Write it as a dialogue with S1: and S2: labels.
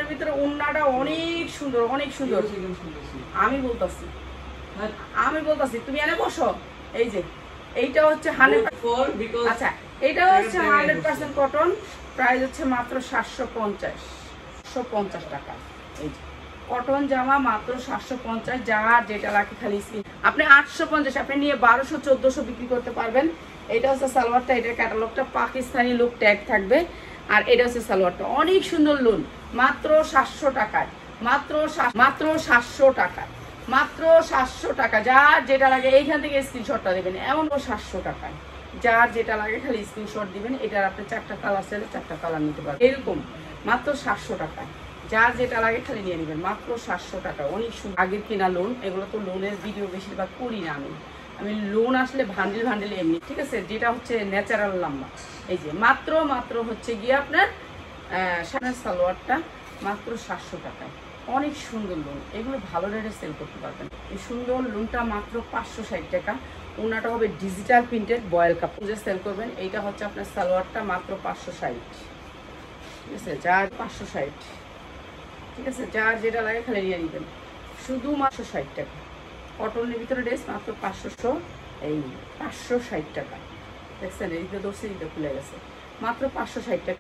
S1: কটনের ভিতরে ওন্নাটা অনেক সুন্দর, অনেক সুন্দর। আমি বলতাছি তুমি এনে বসো। এই যে এইটা হচ্ছে 100%, আচ্ছা এটা হচ্ছে 100% কটন। প্রাইস হচ্ছে মাত্র 750 টাকা। এই যে কটন জামা মাত্র 750, যার যেটা লাগে খালি স্ক্রিন। আপনি 850 আপনি নিয়ে 1200-1400 বিক্রি করতে পারবেন। এটা হচ্ছে সালোয়ারটা, এটার ক্যাটালগটা পাকিস্তানি লুক ট্যাগ থাকবে। আর এটা হচ্ছে সালোয়ারটা, অনেক সুন্দর লুন, মাত্র 700 টাকায়, মাত্র 700 টাকায়, মাত্র 700 টাকা। যার যেটা লাগে এইখান থেকে স্ক্রিনশটটা দেবেন, এমন 700 টাকায়। যার যেটা লাগে খালি স্ক্রিনশট দিবেন। এটার আপনি 4টা কালার চাইলে 4টা কালার নিতে পারবেন, এরকম মাত্র 700 টাকায়। যার যেটা লাগে খালি নিয়ে নেবেন, মাত্র 700 টাকা। অনেক সুন্দর। আগের কিনা লোন, এগুলো তো লোনের ভিডিও বেশিরভাগ করি না আমি লোন আসলে ভান্ডিল এমনি, ঠিক আছে, যেটা হচ্ছে ন্যাচারাল লম্বা। এই যে মাত্র হচ্ছে গিয়ে আপনার সালোয়ারটা মাত্র 700 টাকায়। অনেক সুন্দর লোন, এগুলো ভালো রেটে সেল করতে পারবেন। এই সুন্দর লোনটা মাত্র 560 টাকা। ওনাটা হবে ডিজিটাল প্রিন্টেড বয়েল কাপড় যে সেল করবেন। এইটা হচ্ছে আপনার সালোয়ারটা মাত্র 560, ঠিক আছে, যার 560, ঠিক আছে, যার যেটা লাগে খালি নিয়ে নেবেন। শুধু মাত্র 60 টাকা। কটনের ভিতরে ড্রেস মাত্র 500, এই 560 টাকা। দেখছেন, এইটা দোষে খুলে গেছে, মাত্র 560 টাকা।